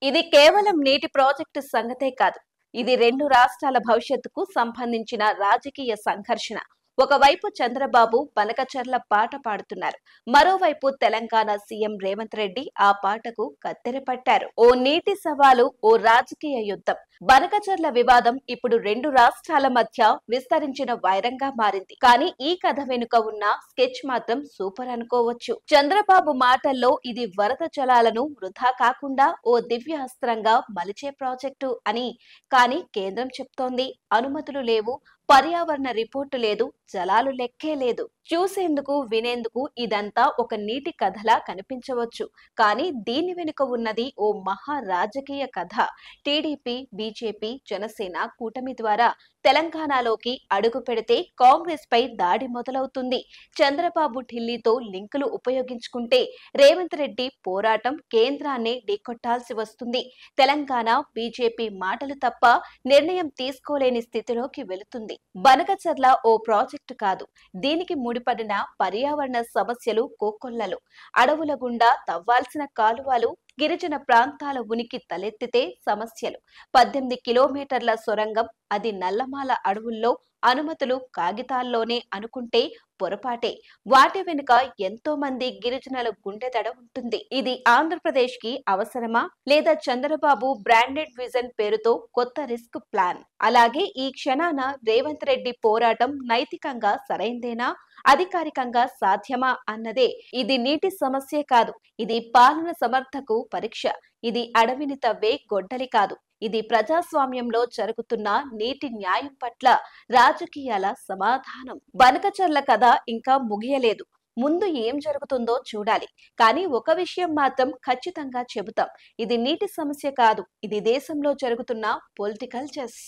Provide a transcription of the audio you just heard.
ఇది కేవలం నీటి ప్రాజెక్టు సంగతే కాదు. ఇది రెండు రాష్ట్రాల భవిష్యత్తుకు సంబంధించిన రాజకీయ సంఘర్షణ. ఒకవైపు చంద్రబాబు బనకచర్ల పాట పాడుతున్నారు. మరోవైపు తెలంగాణ సీఎం రేవంత్ రెడ్డి ఆ పాటకు కత్తెర పట్టారు. ఓ నీటి సవాలు, ఓ రాజకీయ యుద్ధం. బనకచర్ల వివాదం ఇప్పుడు రెండు రాష్ట్రాల మధ్య విస్తరించిన వైరంగా మారింది. కానీ ఈ కథ వెనుక ఉన్న స్కెచ్ మాత్రం సూపర్ అనుకోవచ్చు. చంద్రబాబు మాటల్లో ఇది వరద జలాలను వృధా కాకుండా ఓ దివ్య అస్త్రంగా మలిచే ప్రాజెక్టు అని. కానీ కేంద్రం చెప్తోంది అనుమతులు లేవు, పర్యావరణ రిపోర్టు లేదు, జలాలు లెక్కే లేదు. చూసేందుకు వినేందుకు ఇదంతా ఒక నీటి కథలా కనిపించవచ్చు. కానీ దీని వెనుక ఉన్నది ఓ మహా రాజకీయ కథ. టీడీపీ, బీజేపీ, జనసేన కూటమి ద్వారా తెలంగాణలోకి అడుగు పెడితే కాంగ్రెస్ పై దాడి మొదలవుతుంది. చంద్రబాబు ఢిల్లీతో లింకులు ఉపయోగించుకుంటే రేవంత్ రెడ్డి పోరాటం కేంద్రాన్నే ఢీకొట్టాల్సి వస్తుంది. తెలంగాణ బీజేపీ మాటలు తప్ప నిర్ణయం తీసుకోలేని స్థితిలోకి వెళుతుంది. బనకచర్ల ఓ ప్రాజెక్టు కాదు, దీనికి ముడిపడిన పర్యావరణ సమస్యలు కోకొల్లలు. అడవుల గుండా తవ్వాల్సిన కాలువలు, గిరిజన ప్రాంతాల ఉనికి తలెత్తితే సమస్యలు. 18 కిలోమీటర్ల సొరంగం, అది నల్లమాల అడవుల్లో. అనుమతులు కాగితాల్లోనే అనుకుంటే పొరపాటే. వాటి వెనుక ఎంతో మంది గిరిజనుల గుండెదడ ఉంటుంది. ఇది ఆంధ్రప్రదేశ్ కి అవసరమా, లేదా చంద్రబాబు బ్రాండెడ్ విజన్ పేరుతో కొత్త రిస్క్ ప్లాన్? అలాగే ఈ క్షణాన రేవంత్ రెడ్డి పోరాటం నైతికంగా సరైందేనా, అధికారికంగా సాధ్యమా అన్నదే. ఇది నీటి సమస్యే కాదు, ఇది పాలన సమర్థకు పరీక్ష. ఇది అడవిని తవ్వే గొడ్డలి కాదు, ఇది ప్రజాస్వామ్యంలో జరుగుతున్న నీటి న్యాయం పట్ల రాజకీయాల సమాధానం. బనకచర్ల కథ ఇంకా ముగియలేదు. ముందు ఏం జరుగుతుందో చూడాలి. కానీ ఒక విషయం మాత్రం ఖచ్చితంగా చెబుతాం, ఇది నీటి సమస్య కాదు, ఇది దేశంలో జరుగుతున్న పొలిటికల్ చెస్.